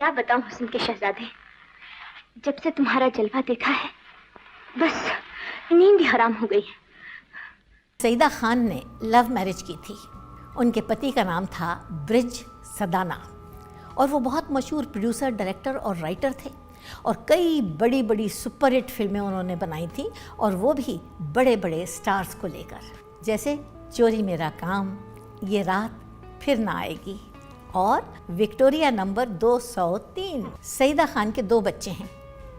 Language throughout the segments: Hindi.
क्या बताऊं हुस्न के शहजादे, जब से तुम्हारा जलवा देखा है बस नींद ही हराम हो गई है। सईदा खान ने लव मैरिज की थी। उनके पति का नाम था ब्रिज सदाना और वो बहुत मशहूर प्रोड्यूसर, डायरेक्टर और राइटर थे और कई बड़ी बड़ी सुपरहिट फिल्में उन्होंने बनाई थी और वो भी बड़े बड़े स्टार्स को लेकर, जैसे चोरी मेरा काम, ये रात फिर ना आएगी और विक्टोरिया नंबर 203। सईदा खान के 2 बच्चे हैं,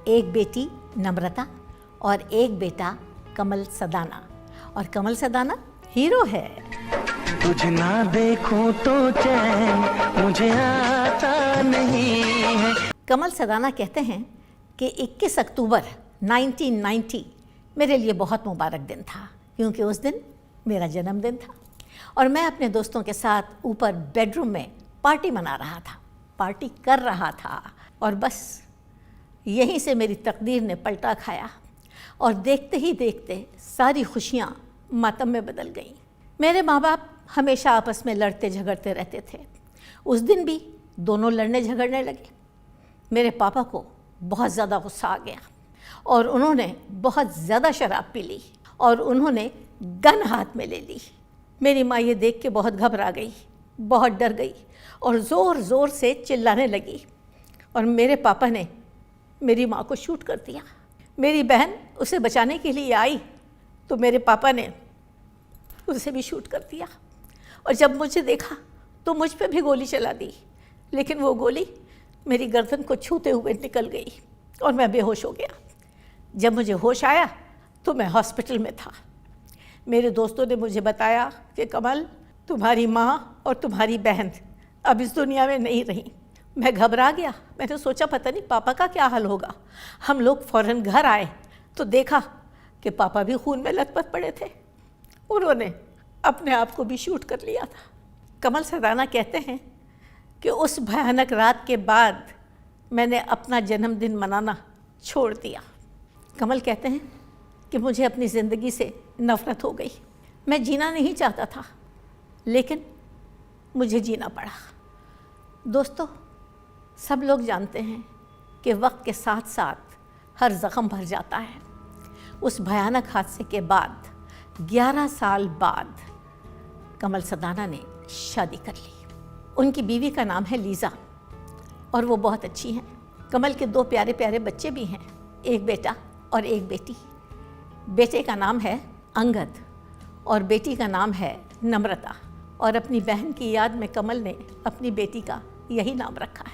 एक बेटी नम्रता और एक बेटा कमल सदाना, और कमल सदाना हीरो है। तुझे ना देखूं तो चैन मुझे आता नहीं है। कमल सदाना कहते हैं कि 21 अक्टूबर 1990 मेरे लिए बहुत मुबारक दिन था, क्योंकि उस दिन मेरा जन्मदिन था और मैं अपने दोस्तों के साथ ऊपर बेडरूम में पार्टी मना रहा था, पार्टी कर रहा था, और बस यहीं से मेरी तकदीर ने पलटा खाया और देखते ही देखते सारी खुशियाँ मातम में बदल गईं। मेरे माँ बाप हमेशा आपस में लड़ते झगड़ते रहते थे। उस दिन भी दोनों लड़ने झगड़ने लगे। मेरे पापा को बहुत ज़्यादा गुस्सा आ गया और उन्होंने बहुत ज़्यादा शराब पी ली और उन्होंने गन हाथ में ले ली। मेरी माँ ये देख के बहुत घबरा गई, बहुत डर गई और ज़ोर ज़ोर से चिल्लाने लगी और मेरे पापा ने मेरी माँ को शूट कर दिया। मेरी बहन उसे बचाने के लिए आई तो मेरे पापा ने उसे भी शूट कर दिया और जब मुझे देखा तो मुझ पे भी गोली चला दी, लेकिन वो गोली मेरी गर्दन को छूते हुए निकल गई और मैं बेहोश हो गया। जब मुझे होश आया तो मैं हॉस्पिटल में था। मेरे दोस्तों ने मुझे बताया कि कमल, तुम्हारी माँ और तुम्हारी बहन अब इस दुनिया में नहीं रही। मैं घबरा गया। मैंने सोचा पता नहीं पापा का क्या हाल होगा। हम लोग फ़ौरन घर आए तो देखा कि पापा भी खून में लथपथ पड़े थे। उन्होंने अपने आप को भी शूट कर लिया था। कमल सदाना कहते हैं कि उस भयानक रात के बाद मैंने अपना जन्मदिन मनाना छोड़ दिया। कमल कहते हैं कि मुझे अपनी ज़िंदगी से नफ़रत हो गई। मैं जीना नहीं चाहता था, लेकिन मुझे जीना पड़ा। दोस्तों, सब लोग जानते हैं कि वक्त के साथ साथ हर ज़ख्म भर जाता है। उस भयानक हादसे के बाद 11 साल बाद कमल सदाना ने शादी कर ली। उनकी बीवी का नाम है लीज़ा और वो बहुत अच्छी हैं। कमल के 2 प्यारे प्यारे बच्चे भी हैं, एक बेटा और एक बेटी। बेटे का नाम है अंगद और बेटी का नाम है नम्रता, और अपनी बहन की याद में कमल ने अपनी बेटी का यही नाम रखा है।